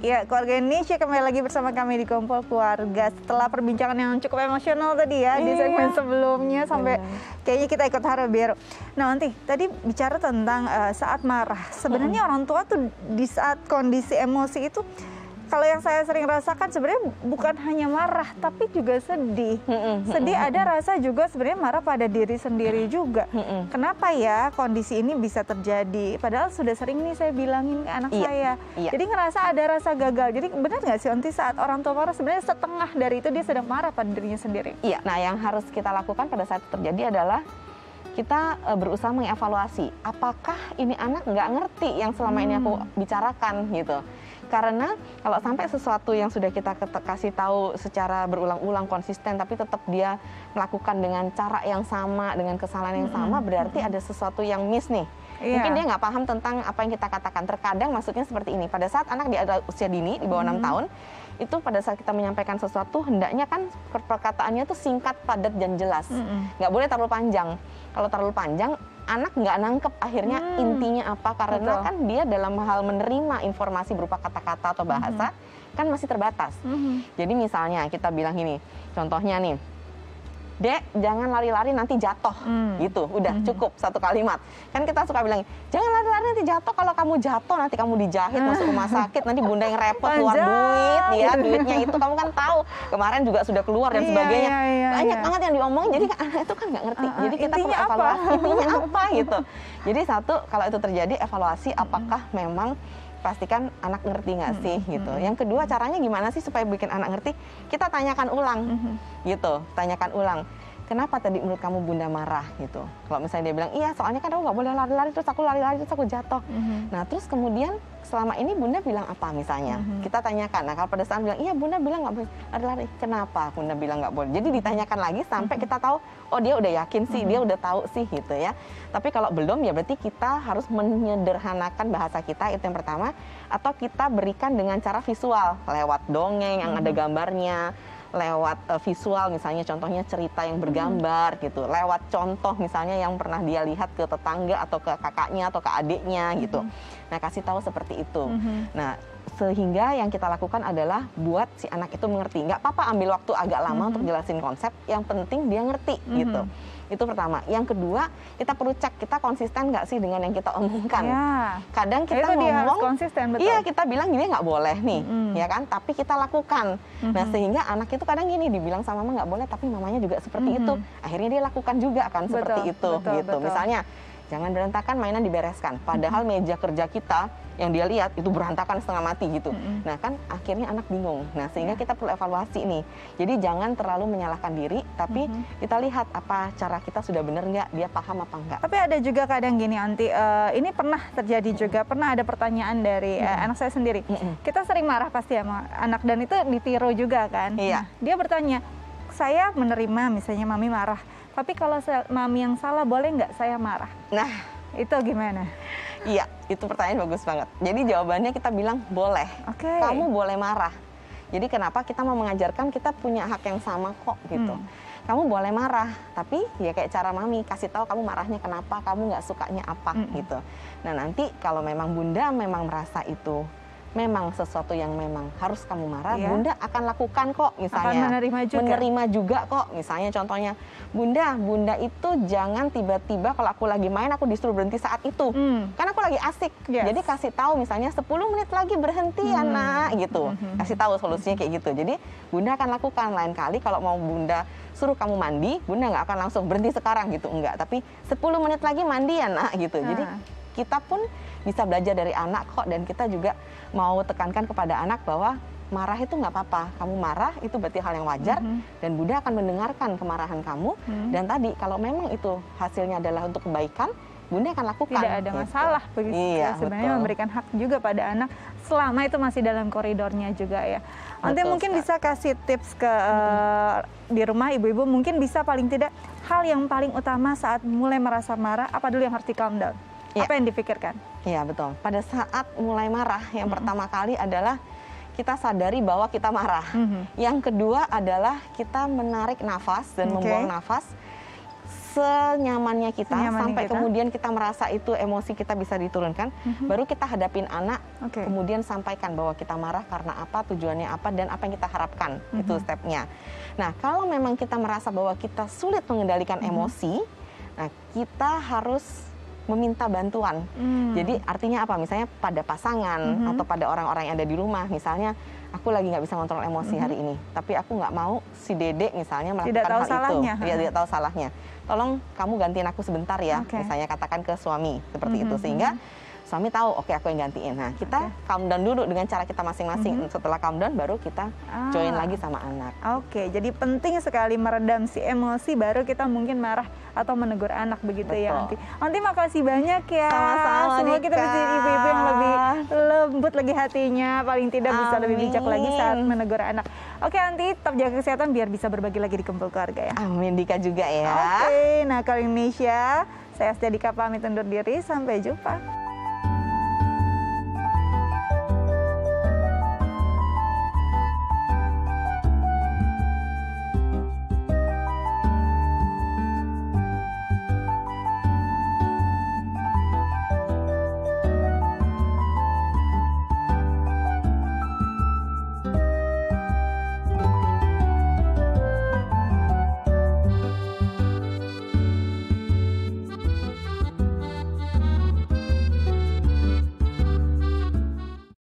Ya, keluarga Indonesia kembali lagi bersama kami di Kompol Keluarga. Setelah perbincangan yang cukup emosional tadi ya di segmen sebelumnya sampai kayaknya kita ikut haru biru. Nah, nanti tadi bicara tentang saat marah. Sebenarnya orang tua tuh di saat kondisi emosi itu, kalau yang saya sering rasakan sebenarnya bukan hanya marah, tapi juga sedih. Sedih ada rasa juga sebenarnya marah pada diri sendiri juga. Kenapa ya kondisi ini bisa terjadi? Padahal sudah sering nih saya bilangin ke anak saya. Jadi ngerasa ada rasa gagal. Jadi benar nggak sih Onti saat orang tua marah sebenarnya setengah dari itu dia sedang marah pada dirinya sendiri? Iya, nah yang harus kita lakukan pada saat itu terjadi adalah kita berusaha mengevaluasi. Apakah ini anak nggak ngerti yang selama ini aku bicarakan gitu. Karena kalau sampai sesuatu yang sudah kita kasih tahu secara berulang-ulang konsisten tapi tetap dia melakukan dengan cara yang sama, dengan kesalahan yang sama, berarti ada sesuatu yang miss nih. Mungkin dia nggak paham tentang apa yang kita katakan. Terkadang maksudnya seperti ini, pada saat anak di usia dini, di bawah 6 tahun, itu pada saat kita menyampaikan sesuatu, hendaknya kan perkataannya tuh singkat, padat, dan jelas. Nggak boleh terlalu panjang. Kalau terlalu panjang, anak nggak nangkep akhirnya intinya apa, karena kan dia dalam hal menerima informasi berupa kata-kata atau bahasa kan masih terbatas. Jadi misalnya kita bilang gini, contohnya nih, Dek, jangan lari-lari nanti jatuh, gitu, udah cukup satu kalimat. Kan kita suka bilang, jangan lari-lari nanti jatuh, kalau kamu jatuh nanti kamu dijahit masuk rumah sakit, nanti bunda yang repot keluar duit, ya duitnya itu kamu kan tahu, kemarin juga sudah keluar dan sebagainya. Banyak banget yang diomongin, jadi kan anak itu kan nggak ngerti. Jadi kita perlu evaluasi, intinya apa gitu. Jadi satu, kalau itu terjadi evaluasi apakah memang pastikan anak ngerti nggak sih gitu. Yang kedua, caranya gimana sih supaya bikin anak ngerti? Kita tanyakan ulang gitu, tanyakan ulang. Kenapa tadi menurut kamu bunda marah gitu? Kalau misalnya dia bilang, iya soalnya kan aku nggak boleh lari-lari, terus aku lari-lari, terus aku jatuh. Nah terus kemudian selama ini bunda bilang apa misalnya? Kita tanyakan. Nah kalau pada saat bilang, iya bunda bilang nggak boleh lari-lari. Kenapa bunda bilang nggak boleh? Jadi ditanyakan lagi sampai kita tahu, oh dia udah yakin sih, dia udah tahu sih gitu ya. Tapi kalau belum ya berarti kita harus menyederhanakan bahasa kita, itu yang pertama. Atau kita berikan dengan cara visual, lewat dongeng yang ada gambarnya, lewat visual misalnya contohnya cerita yang bergambar gitu, lewat contoh misalnya yang pernah dia lihat ke tetangga atau ke kakaknya atau ke adiknya gitu. Nah kasih tahu seperti itu. Nah sehingga yang kita lakukan adalah buat si anak itu mengerti. Nggak apa-apa ambil waktu agak lama untuk jelasin konsep, yang penting dia ngerti gitu. Itu pertama. Yang kedua, kita perlu cek kita konsisten nggak sih dengan yang kita omongkan. Kadang kita ngomong, konsisten, betul. Iya kita bilang gini nggak boleh nih, ya kan? Tapi kita lakukan. Nah sehingga anak itu kadang gini dibilang sama mama nggak boleh, tapi mamanya juga seperti itu. Akhirnya dia lakukan juga kan seperti itu, gitu. Misalnya, jangan berantakan, mainan dibereskan. Padahal meja kerja kita yang dia lihat itu berantakan setengah mati gitu. Nah kan akhirnya anak bingung. Nah sehingga kita perlu evaluasi nih. Jadi jangan terlalu menyalahkan diri, tapi kita lihat apa cara kita sudah benar nggak, dia paham apa enggak. Tapi ada juga kadang gini Anti, ini pernah terjadi juga, pernah ada pertanyaan dari anak saya sendiri. Kita sering marah pasti sama anak dan itu ditiru juga kan. Nah, dia bertanya, saya menerima misalnya mami marah, tapi kalau mami yang salah boleh nggak saya marah? Nah itu gimana? Iya, itu pertanyaan bagus banget. Jadi jawabannya kita bilang boleh. Kamu boleh marah. Jadi kenapa kita mau mengajarkan kita punya hak yang sama kok gitu. Kamu boleh marah, tapi ya kayak cara mami kasih tahu kamu marahnya kenapa, kamu nggak sukanya apa gitu. Nah nanti kalau memang bunda memang merasa itu memang sesuatu yang memang harus kamu marah, bunda akan lakukan kok misalnya. Akan menerima juga kok. Misalnya contohnya, bunda itu jangan tiba-tiba kalau aku lagi main aku disuruh berhenti saat itu. Kan aku lagi asik. Jadi kasih tahu misalnya 10 menit lagi berhenti anak gitu. Kasih tahu solusinya kayak gitu. Jadi bunda akan lakukan. Lain kali kalau mau bunda suruh kamu mandi, bunda nggak akan langsung berhenti sekarang gitu, enggak. Tapi 10 menit lagi mandi ya nak gitu. Jadi kita pun bisa belajar dari anak kok, dan kita juga mau tekankan kepada anak bahwa marah itu nggak apa-apa. Kamu marah itu berarti hal yang wajar, dan bunda akan mendengarkan kemarahan kamu. Dan tadi kalau memang itu hasilnya adalah untuk kebaikan, bunda akan lakukan. Tidak ada masalah begitu. Sebenarnya memberikan hak juga pada anak selama itu masih dalam koridornya juga ya. Nanti mungkin bisa kasih tips ke di rumah ibu-ibu, mungkin bisa paling tidak hal yang paling utama saat mulai merasa marah, apa dulu yang harus di calm down? Apa yang dipikirkan? Iya betul. Pada saat mulai marah, yang pertama kali adalah kita sadari bahwa kita marah. Yang kedua adalah kita menarik nafas dan membuang nafas senyamannya kita, Senyamannya sampai kita. kemudian kita merasa itu emosi kita bisa diturunkan, baru kita hadapin anak, Oke. kemudian sampaikan bahwa kita marah karena apa, tujuannya apa, dan apa yang kita harapkan. Itu stepnya. Nah, kalau memang kita merasa bahwa kita sulit mengendalikan emosi, nah kita harus meminta bantuan. Jadi artinya apa? Misalnya pada pasangan atau pada orang-orang yang ada di rumah, misalnya aku lagi nggak bisa kontrol emosi hari ini, tapi aku nggak mau si Dedek misalnya melakukan Tidak tahu hal salahnya. itu. Ya, tidak tahu salahnya. Tolong kamu gantiin aku sebentar ya, Oke. misalnya katakan ke suami seperti itu, sehingga suami tahu, oke aku yang gantiin. Nah, kita calm down dulu dengan cara kita masing-masing. Setelah calm down, baru kita join lagi sama anak. Oke, jadi penting sekali meredam si emosi, baru kita mungkin marah atau menegur anak, begitu ya, Betul. Onti. Onti, makasih banyak ya. Sama-sama, Semoga kita Dika. bisa jadi ibu-ibu yang lebih lembut lagi hatinya, paling tidak bisa lebih bijak lagi saat Amin. menegur anak. Oke, Onti, tetap jaga kesehatan biar bisa berbagi lagi di Kumpul Keluarga ya. Amin, Dika juga ya. Oke, nah kalau Indonesia, saya Astia Dika pamit undur diri, sampai jumpa.